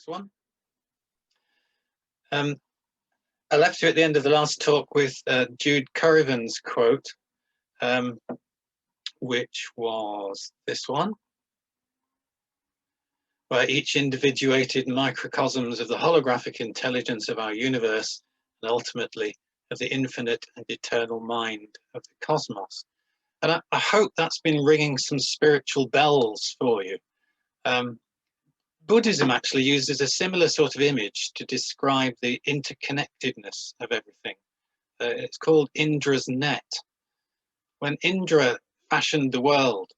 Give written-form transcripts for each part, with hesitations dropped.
next one. I left you at the end of the last talk with Jude Currivan's quote, which was this one, where each individuated microcosms of the holographic intelligence of our universe and ultimately of the infinite and eternal mind of the cosmos. And I hope that's been ringing some spiritual bells for you. Buddhism actually uses a similar sort of image to describe the interconnectedness of everything. It's called Indra's net. When Indra fashioned the world,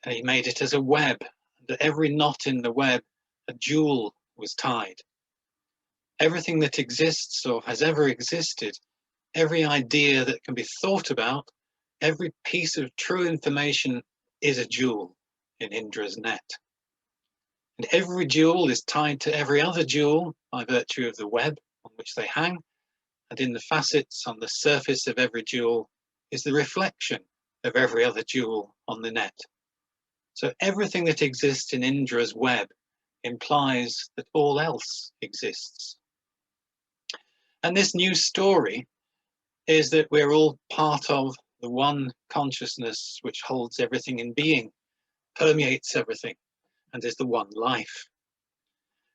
he made it as a web, and at every knot in the web, a jewel was tied. Everything that exists or has ever existed, every idea that can be thought about, every piece of true information is a jewel in Indra's net. And every jewel is tied to every other jewel by virtue of the web on which they hang, and in the facets on the surface of every jewel is the reflection of every other jewel on the net. So everything that exists in Indra's web implies that all else exists. And this new story is that we're all part of the one consciousness which holds everything in being, permeates everything, and is the one life.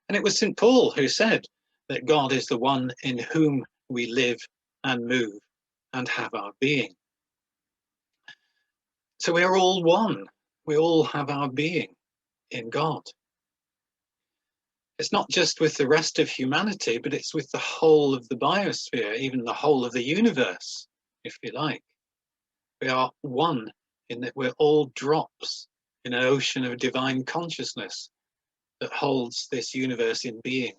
And it was St. Paul who said that God is the one in whom we live and move and have our being. So we are all one. We all have our being in God. It's not just with the rest of humanity, but it's with the whole of the biosphere, even the whole of the universe, if you like. We are one in that we're all drops in an ocean of divine consciousness that holds this universe in being.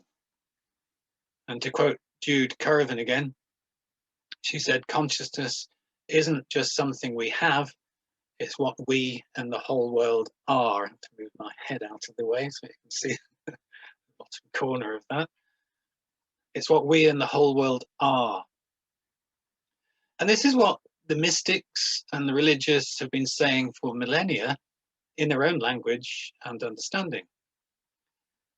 And to quote Jude Currivan again, she said, consciousness isn't just something we have, it's what we and the whole world are. I have to move my head out of the way so you can see the bottom corner of that. It's what we and the whole world are. And this is what the mystics and the religious have been saying for millennia in their own language and understanding.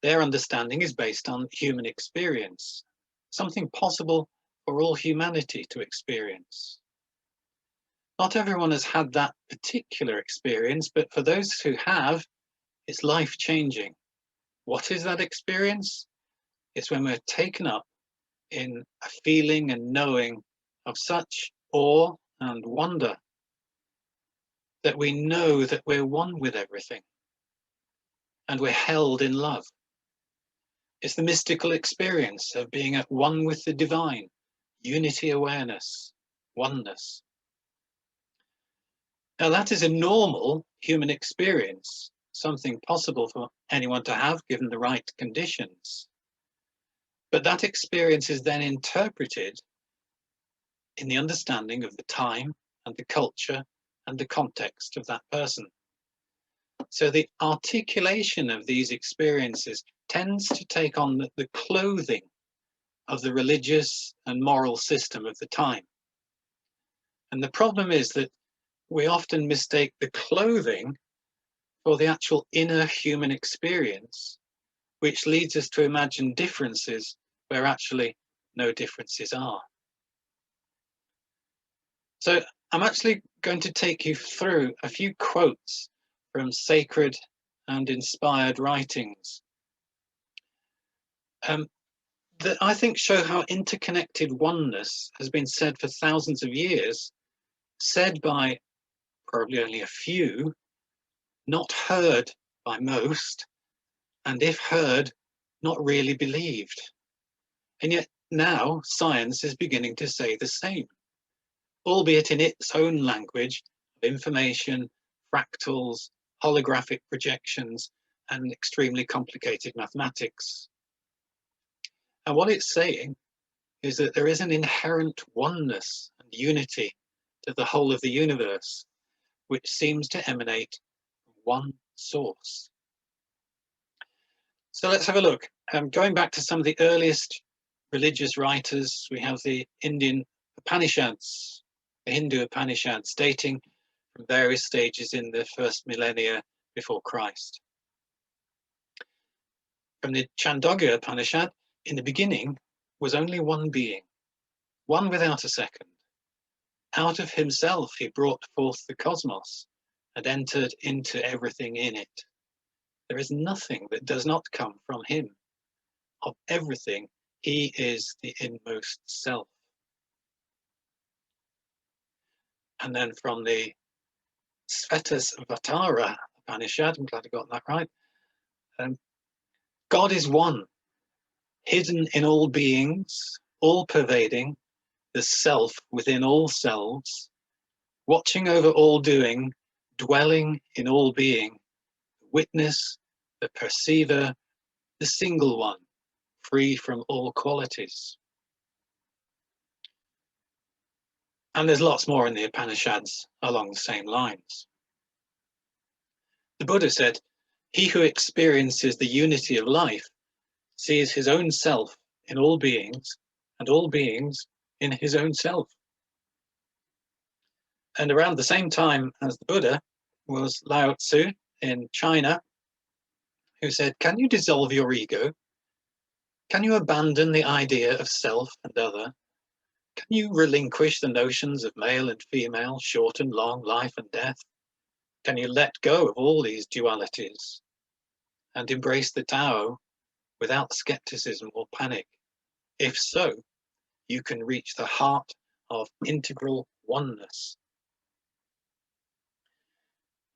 Their understanding is based on human experience, something possible for all humanity to experience. Not everyone has had that particular experience, but for those who have, it's life-changing. What is that experience? It's when we're taken up in a feeling and knowing of such awe and wonder that we know that we're one with everything and we're held in love. It's the mystical experience of being at one with the divine, unity awareness, oneness. Now that is a normal human experience, something possible for anyone to have given the right conditions. But that experience is then interpreted in the understanding of the time and the culture and the context of that person. So the articulation of these experiences tends to take on the clothing of the religious and moral system of the time. And the problem is that we often mistake the clothing for the actual inner human experience, which leads us to imagine differences where actually no differences are. So I'm actually going to take you through a few quotes from sacred and inspired writings that I think show how interconnected oneness has been said for thousands of years, said by probably only a few, not heard by most, and if heard, not really believed. And yet now science is beginning to say the same, albeit in its own language of information, fractals, holographic projections, and extremely complicated mathematics. And what it's saying is that there is an inherent oneness and unity to the whole of the universe, which seems to emanate from one source. So let's have a look. Going back to some of the earliest religious writers, we have the Indian Upanishads, the Hindu Upanishads, dating from various stages in the first millennia before Christ. From the Chandogya Upanishad, in the beginning was only one being, one without a second. Out of himself he brought forth the cosmos and entered into everything in it. There is nothing that does not come from him. Of everything, he is the inmost self. And then from the Svetasvatara Upanishad, I'm glad I got that right. God is one, hidden in all beings, all pervading, the self within all selves, watching over all doing, dwelling in all being, the witness, the perceiver, the single one, free from all qualities. And there's lots more in the Upanishads along the same lines. The Buddha said, "He who experiences the unity of life sees his own self in all beings and all beings in his own self." And around the same time as the Buddha was Lao Tzu in China, who said, "Can you dissolve your ego? Can you abandon the idea of self and other? Can you relinquish the notions of male and female, short and long, life and death? Can you let go of all these dualities and embrace the Tao without skepticism or panic? If so, you can reach the heart of integral oneness."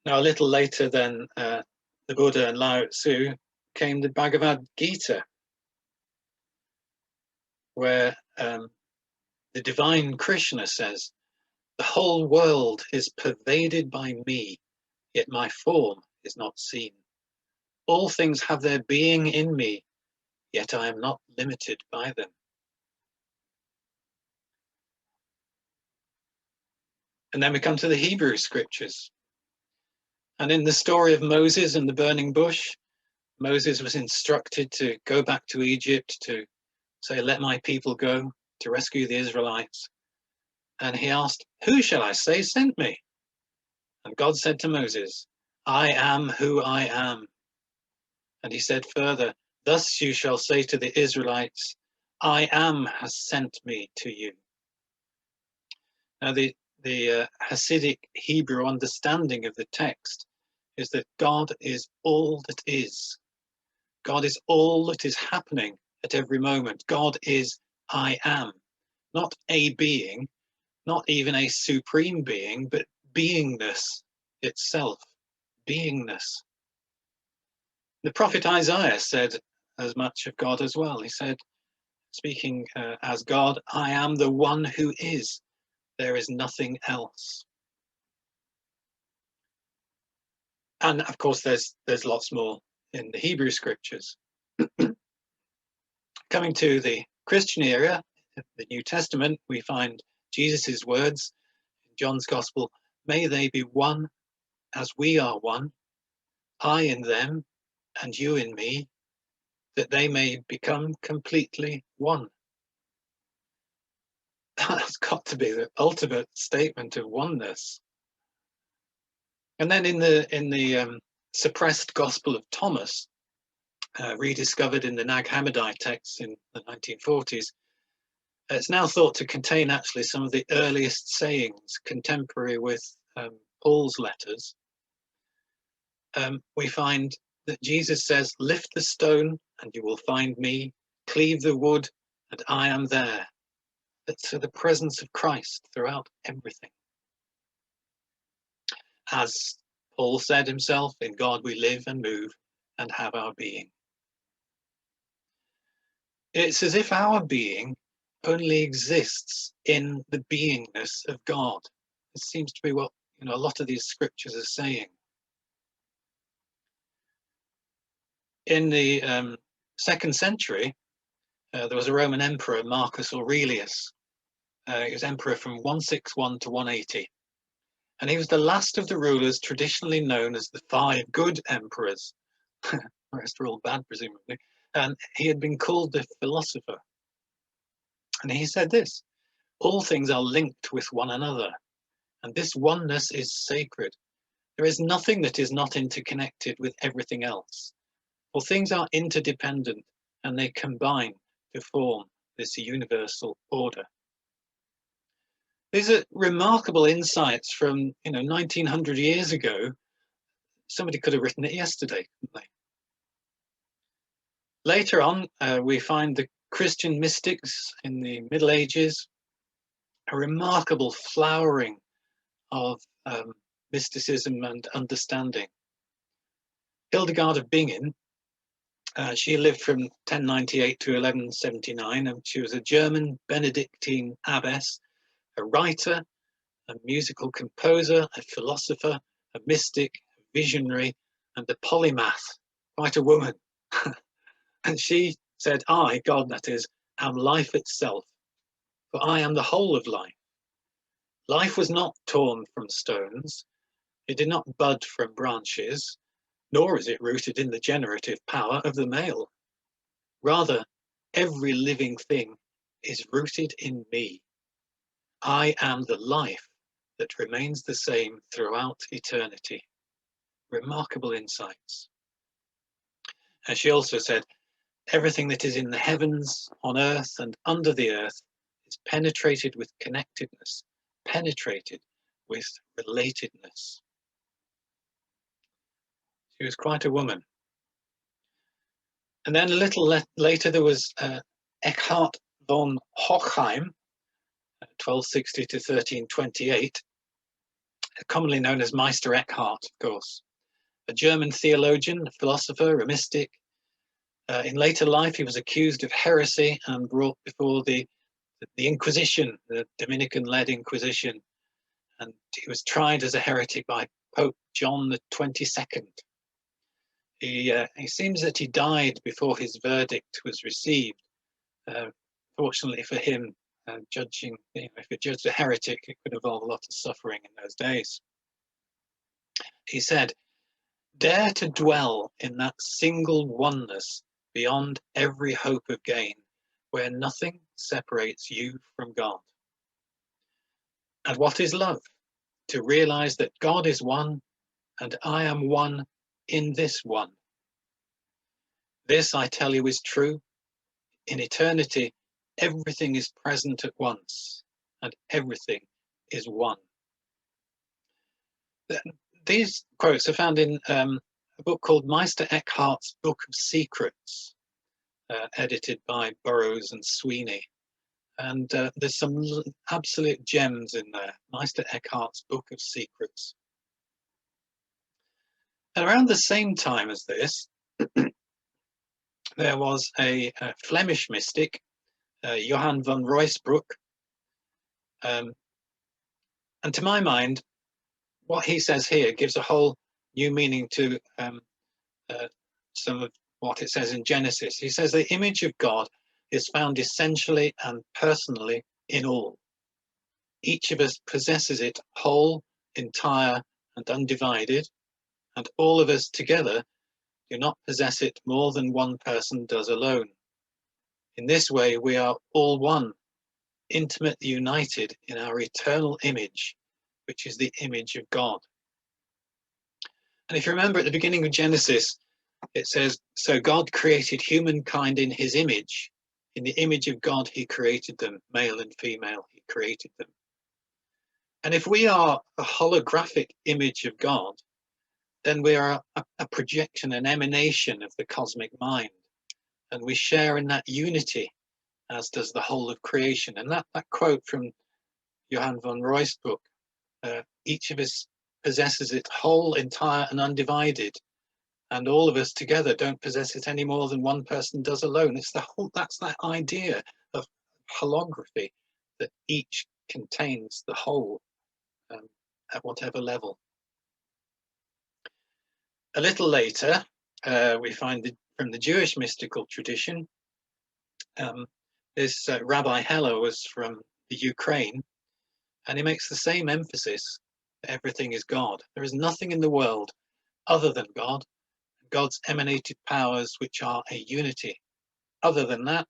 Now, a little later than the Buddha and Lao Tzu came the Bhagavad Gita, where the divine Krishna says, "The whole world is pervaded by me, yet my form is not seen. All things have their being in me, yet I am not limited by them." And then we come to the Hebrew scriptures. And in the story of Moses and the burning bush, Moses was instructed to go back to Egypt to say, "Let my people go," to rescue the Israelites. And he asked, "Who shall I say sent me?" And God said to Moses, "I am who I am." And he said further, "Thus you shall say to the Israelites, I am has sent me to you." Now the Hasidic Hebrew understanding of the text is that God is all that is. God is all that is happening at every moment. God is I am, not a being, not even a supreme being, but beingness itself, beingness. The prophet Isaiah said as much of God as well. He said, speaking as God, "I am the one who is. There is nothing else." And of course, there's lots more in the Hebrew scriptures. Coming to the Christian era, the New Testament, we find Jesus's words in John's Gospel, "May they be one as we are one, I in them and you in me, that they may become completely one." That's got to be the ultimate statement of oneness. And then in the suppressed Gospel of Thomas, rediscovered in the Nag Hammadi texts in the 1940s, it's now thought to contain actually some of the earliest sayings contemporary with Paul's letters. We find that Jesus says, "Lift the stone and you will find me, cleave the wood and I am there." That's the presence of Christ throughout everything. As Paul said himself, "In God we live and move and have our being." It's as if our being only exists in the beingness of God. It seems to be what a lot of these scriptures are saying. In the 2nd century, there was a Roman emperor, Marcus Aurelius. He was emperor from 161 to 180. And he was the last of the rulers traditionally known as the 5 good emperors. The rest were all bad, presumably. And he had been called the philosopher. And he said this, "All things are linked with one another, and this oneness is sacred. There is nothing that is not interconnected with everything else. All things are interdependent, and they combine to form this universal order. These are remarkable insights from 1900 years ago. Somebody could have written it yesterday, couldn't they? Later on, we find the Christian mystics in the Middle Ages, a remarkable flowering of mysticism and understanding. Hildegard of Bingen, she lived from 1098 to 1179, and she was a German Benedictine abbess, a writer, a musical composer, a philosopher, a mystic, a visionary, and a polymath, quite a woman. And she said, I, God that is, am life itself, for I am the whole of life. Life was not torn from stones, it did not bud from branches, nor is it rooted in the generative power of the male. Rather, every living thing is rooted in me. I am the life that remains the same throughout eternity. Remarkable insights. And she also said, everything that is in the heavens, on earth, and under the earth is penetrated with connectedness, penetrated with relatedness. She was quite a woman. And then a little later, there was Eckhart von Hochheim, 1260 to 1328, commonly known as Meister Eckhart, of course, a German theologian, a philosopher, a mystic. In later life, he was accused of heresy and brought before the Inquisition, the Dominican-led Inquisition, and he was tried as a heretic by Pope John the 22nd. He seems that he died before his verdict was received. Fortunately for him, judging, if you judged a heretic, it could involve a lot of suffering in those days. He said, dare to dwell in that single oneness beyond every hope of gain, where nothing separates you from God. And what is love? To realize that God is one, and I am one in this one. This, I tell you, is true. In eternity, everything is present at once, and everything is one. These quotes are found in a book called Meister Eckhart's Book of Secrets, edited by Burroughs and Sweeney. And there's some absolute gems in there. Meister Eckhart's Book of Secrets. And around the same time as this, there was a Flemish mystic, Johann van Ruysbroek. And to my mind, what he says here gives a whole new meaning to some of what it says in Genesis. He says the image of God is found essentially and personally in all. Each of us possesses it whole, entire, and undivided, and all of us together do not possess it more than one person does alone. In this way, we are all one, intimately united in our eternal image, which is the image of God. And if you remember at the beginning of Genesis, it says, so God created humankind in his image. In the image of God, he created them, male and female, he created them. And if we are a holographic image of God, then we are a projection, an emanation of the cosmic mind. And we share in that unity, as does the whole of creation. And that quote from Johann van Ruysbroek, each of us possesses it whole, entire, and undivided. And all of us together don't possess it any more than one person does alone. It's that's that idea of holography, that each contains the whole at whatever level. A little later, we find from the Jewish mystical tradition, this Rabbi Heller was from the Ukraine, and he makes the same emphasis that everything is God. There is nothing in the world other than God, God's emanated powers, which are a unity. Other than that,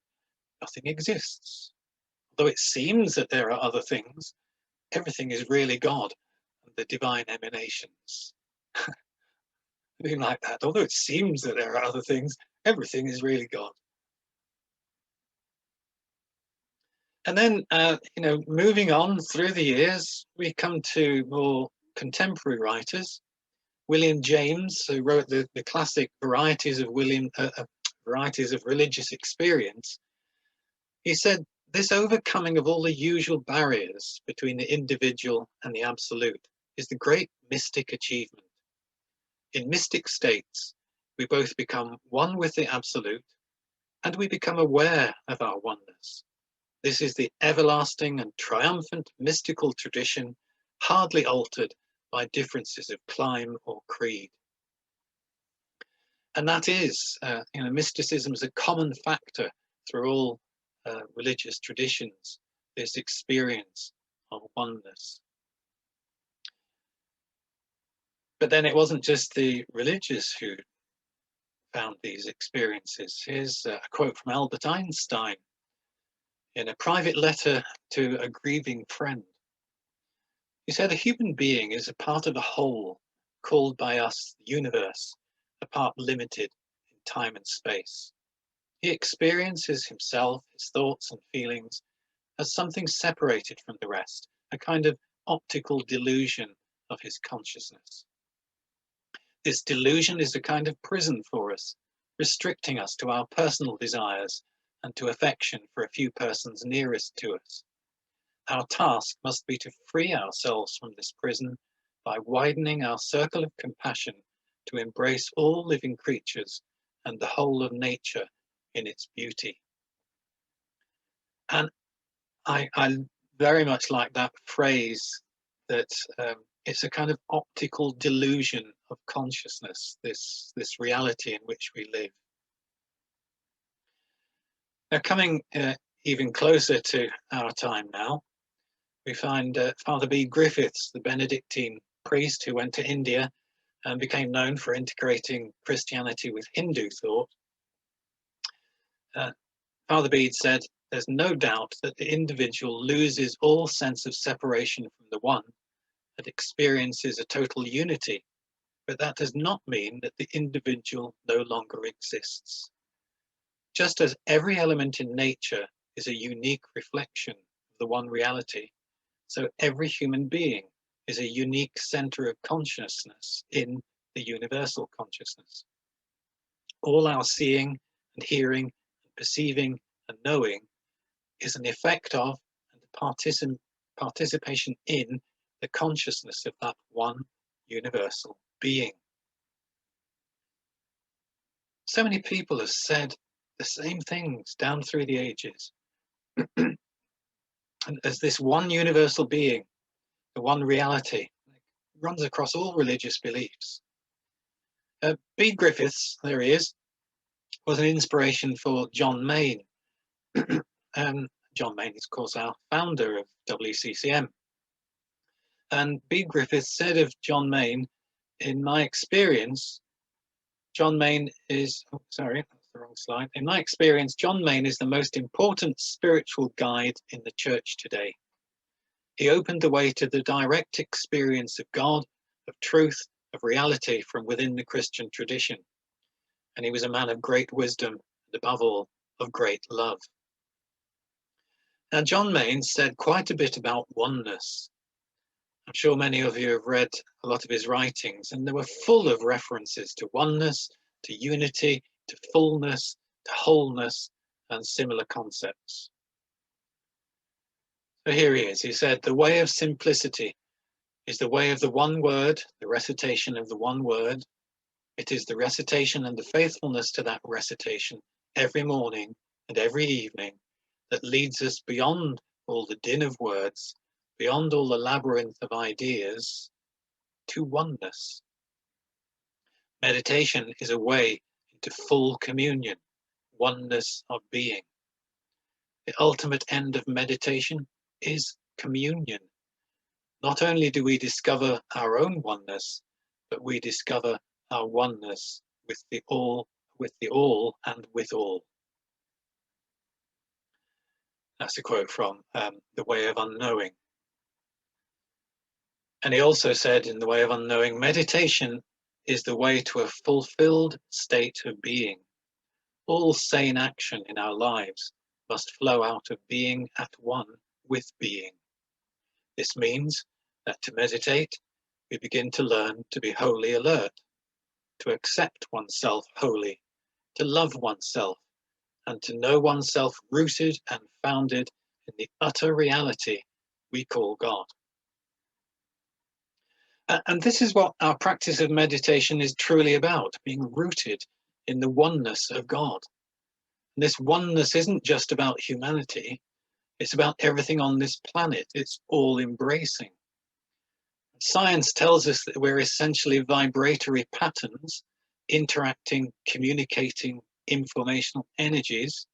nothing exists. Although it seems that there are other things, everything is really God and the divine emanations. being like that. Although it seems that there are other things, everything is really God. And then, moving on through the years, we come to more contemporary writers. William James, who wrote the classic Varieties of Religious Experience, he said, this overcoming of all the usual barriers between the individual and the absolute is the great mystic achievement. In mystic states, we both become one with the absolute, and we become aware of our oneness. This is the everlasting and triumphant mystical tradition, hardly altered by differences of clime or creed. And that is, mysticism is a common factor through all religious traditions, this experience of oneness. But then it wasn't just the religious who found these experiences. Here's a quote from Albert Einstein in a private letter to a grieving friend. He said, a human being is a part of a whole called by us the universe, a part limited in time and space. He experiences himself, his thoughts and feelings as something separated from the rest, a kind of optical delusion of his consciousness. This delusion is a kind of prison for us, restricting us to our personal desires and to affection for a few persons nearest to us. Our task must be to free ourselves from this prison by widening our circle of compassion to embrace all living creatures and the whole of nature in its beauty. And I very much like that phrase that it's a kind of optical delusion of consciousness, this reality in which we live. Now, coming even closer to our time now, we find Father B. Griffiths, the Benedictine priest who went to India and became known for integrating Christianity with Hindu thought. Father Bede said, there's no doubt that the individual loses all sense of separation from the one and experiences a total unity, but that does not mean that the individual no longer exists. Just as every element in nature is a unique reflection of the one reality, so every human being is a unique center of consciousness in the universal consciousness. All our seeing and hearing and perceiving and knowing is an effect of and participation in the consciousness of that one universal being. So many people have said the same things down through the ages. And as this one universal being, the one reality, runs across all religious beliefs. Bede Griffiths, there he is, was an inspiration for John Main. John Main is, of course, our founder of WCCM. And Bede Griffiths said of John Main, in my experience, John Main is, sorry, that's the wrong slide. In my experience, John Main is the most important spiritual guide in the church today. He opened the way to the direct experience of God, of truth, of reality from within the Christian tradition. And he was a man of great wisdom, and above all, of great love. Now, John Main said quite a bit about oneness. I'm sure many of you have read a lot of his writings, and they were full of references to oneness, to unity, to fullness, to wholeness, and similar concepts. So here he is. He said, the way of simplicity is the way of the one word, the recitation of the one word. It is the recitation and the faithfulness to that recitation every morning and every evening that leads us beyond all the din of words, beyond all the labyrinth of ideas, to oneness. Meditation is a way into full communion, oneness of being. The ultimate end of meditation is communion. Not only do we discover our own oneness, but we discover our oneness with the all, and with all. That's a quote from The Way of Unknowing. And he also said in The Way of Unknowing, meditation is the way to a fulfilled state of being. All sane action in our lives must flow out of being at one with being. This means that to meditate, we begin to learn to be wholly alert, to accept oneself wholly, to love oneself, and to know oneself rooted and founded in the utter reality we call God. And this is what our practice of meditation is truly about, being rooted in the oneness of God. And this oneness isn't just about humanity, it's about everything on this planet. It's all embracing. Science tells us that we're essentially vibratory patterns, interacting, communicating informational energies,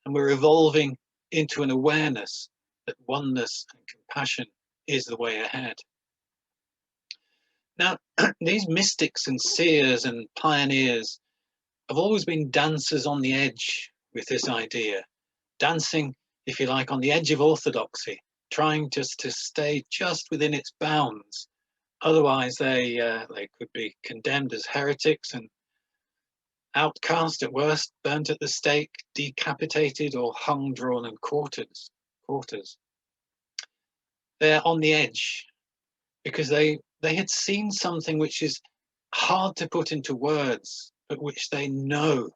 and we're evolving into an awareness that oneness and compassion is the way ahead. Now, these mystics and seers and pioneers have always been dancers on the edge with this idea, dancing, if you like, on the edge of orthodoxy, trying just to stay just within its bounds. Otherwise, they could be condemned as heretics and outcast at worst, burnt at the stake, decapitated, or hung, drawn, and quarters. They're on the edge because they had seen something which is hard to put into words, but which they know.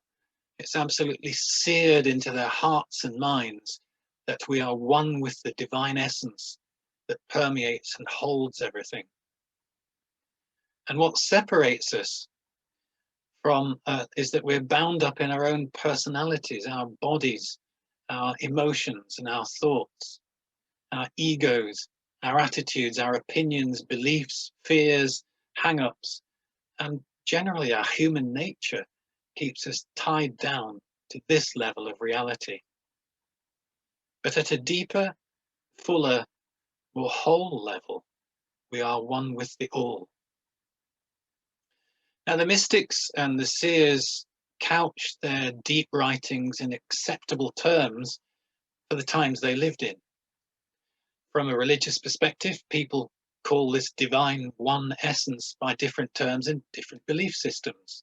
It's absolutely seared into their hearts and minds that we are one with the divine essence that permeates and holds everything. And what separates us from is that we're bound up in our own personalities, our bodies, our emotions and our thoughts, our egos, our attitudes, our opinions, beliefs, fears, hang-ups, and generally our human nature keeps us tied down to this level of reality. But at a deeper, fuller, more whole level, we are one with the all. Now, the mystics and the seers couched their deep writings in acceptable terms for the times they lived in. From a religious perspective, people call this divine one essence by different terms in different belief systems.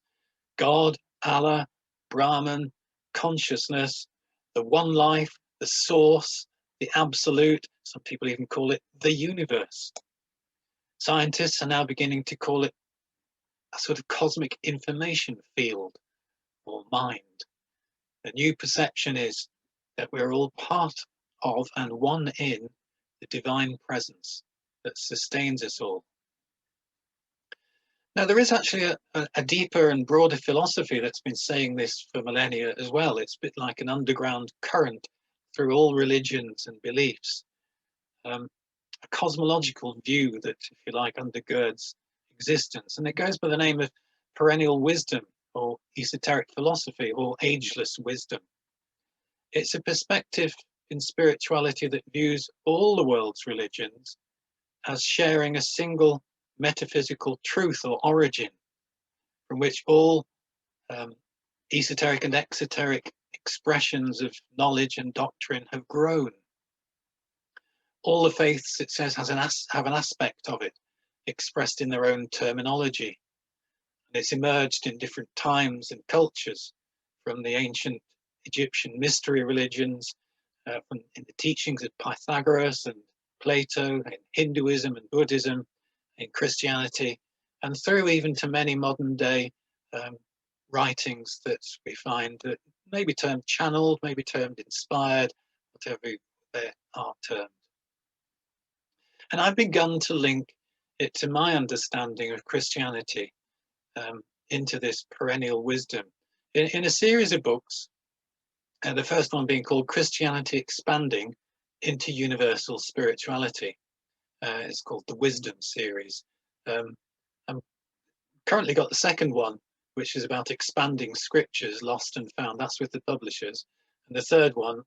God, Allah, Brahman, consciousness, the one life, the source, the absolute. Some people even call it the universe. Scientists are now beginning to call it a sort of cosmic information field or mind. The new perception is that we're all part of and one in the divine presence that sustains us all. Now, there is actually a deeper and broader philosophy that's been saying this for millennia as well. It's a bit like an underground current through all religions and beliefs. A cosmological view that, if you like, undergirds existence. And it goes by the name of perennial wisdom or esoteric philosophy or ageless wisdom. It's a perspective in spirituality that views all the world's religions as sharing a single metaphysical truth or origin from which all esoteric and exoteric expressions of knowledge and doctrine have grown. All the faiths, it says, have an aspect of it expressed in their own terminology. And it's emerged in different times and cultures, from the ancient Egyptian mystery religions, in the teachings of Pythagoras and Plato, in Hinduism and Buddhism, in Christianity, and through even to many modern day writings that we find that may be termed channeled, may be termed inspired, whatever they are termed. And I've begun to link it to my understanding of Christianity into this perennial wisdom in a series of books, the first one being called Christianity Expanding into Universal Spirituality. It's called the Wisdom series. I've currently got the second one, which is about expanding scriptures lost and found. That's with the publishers. And the third one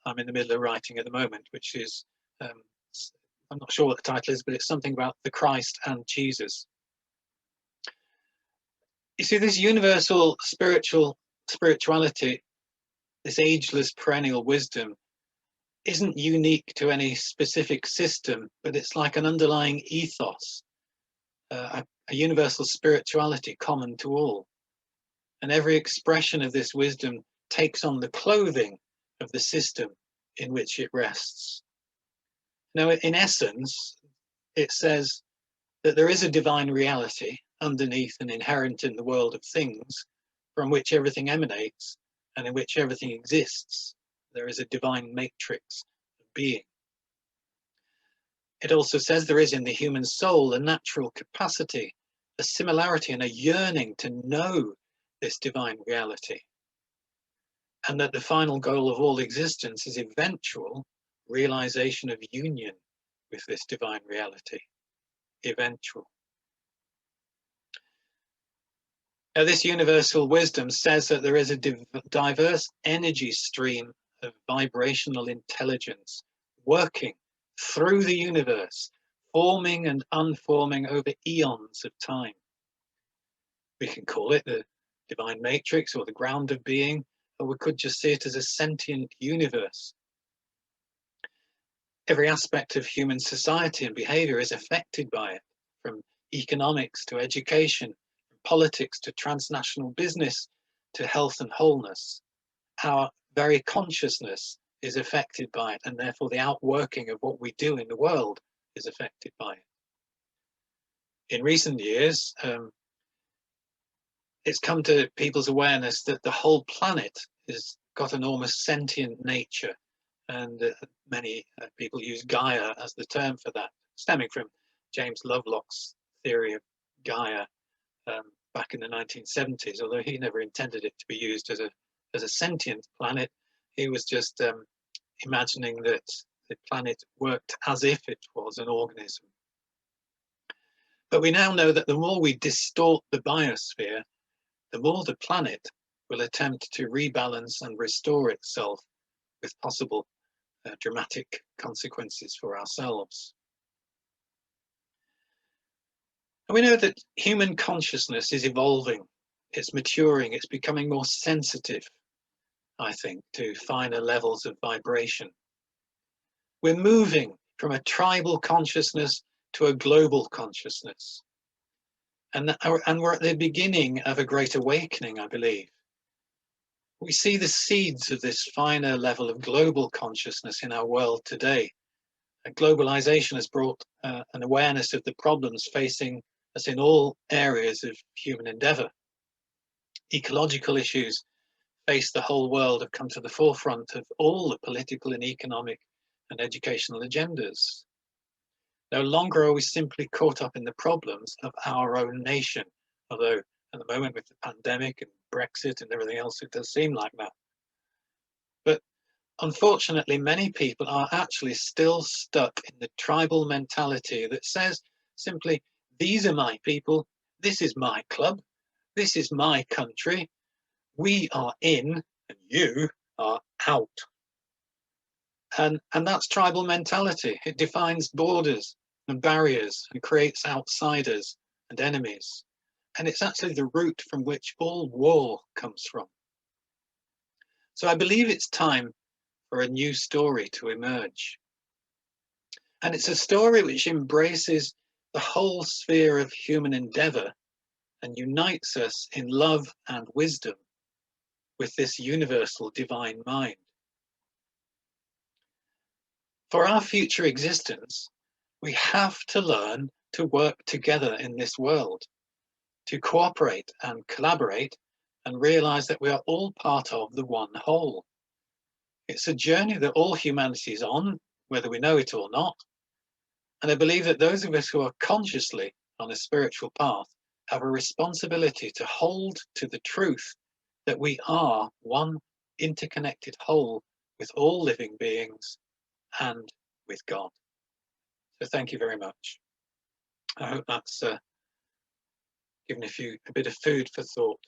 I'm in the middle of writing at the moment, which is, I'm not sure what the title is, but it's something about the Christ and Jesus. You see, this universal spirituality, this ageless perennial wisdom, isn't unique to any specific system, but it's like an underlying ethos. a universal spirituality common to all. And every expression of this wisdom takes on the clothing of the system in which it rests. Now, in essence, it says that there is a divine reality underneath and inherent in the world of things from which everything emanates and in which everything exists. There is a divine matrix of being. It also says there is in the human soul a natural capacity, a similarity and a yearning to know this divine reality. And that the final goal of all existence is eventual realization of union with this divine reality. Eventual. Now, this universal wisdom says that there is a diverse energy stream of vibrational intelligence working through the universe, forming and unforming over eons of time. We can call it the divine matrix or the ground of being, or we could just see it as a sentient universe. Every aspect of human society and behavior is affected by it, from economics to education, from politics to transnational business to health and wholeness. Our very consciousness is affected by it, and therefore the outworking of what we do in the world is affected by it. In recent years, it's come to people's awareness that the whole planet has got an almost sentient nature, and many people use Gaia as the term for that, stemming from James Lovelock's theory of Gaia back in the 1970s, although he never intended it to be used as a sentient planet. He was just imagining that the planet worked as if it was an organism. But we now know that the more we distort the biosphere, the more the planet will attempt to rebalance and restore itself, with possible dramatic consequences for ourselves. And we know that human consciousness is evolving, it's maturing, it's becoming more sensitive, I think, to finer levels of vibration. We're moving from a tribal consciousness to a global consciousness. And we're at the beginning of a great awakening, I believe. We see the seeds of this finer level of global consciousness in our world today. And globalization has brought an awareness of the problems facing us in all areas of human endeavor. Ecological issues face the whole world, have come to the forefront of all the political and economic and educational agendas. No longer are we simply caught up in the problems of our own nation, although at the moment with the pandemic and Brexit and everything else, it does seem like that. But unfortunately, many people are actually still stuck in the tribal mentality that says simply, these are my people, this is my club, this is my country, we are in and you are out. And that's tribal mentality. It defines borders and barriers and creates outsiders and enemies. And it's actually the root from which all war comes from. So I believe it's time for a new story to emerge. And it's a story which embraces the whole sphere of human endeavor and unites us in love and wisdom with this universal divine mind. For our future existence, we have to learn to work together in this world, to cooperate and collaborate and realize that we are all part of the one whole. It's a journey that all humanity is on, whether we know it or not. And I believe that those of us who are consciously on a spiritual path have a responsibility to hold to the truth that we are one interconnected whole with all living beings and with God. So thank you very much. I hope that's given a bit of food for thought.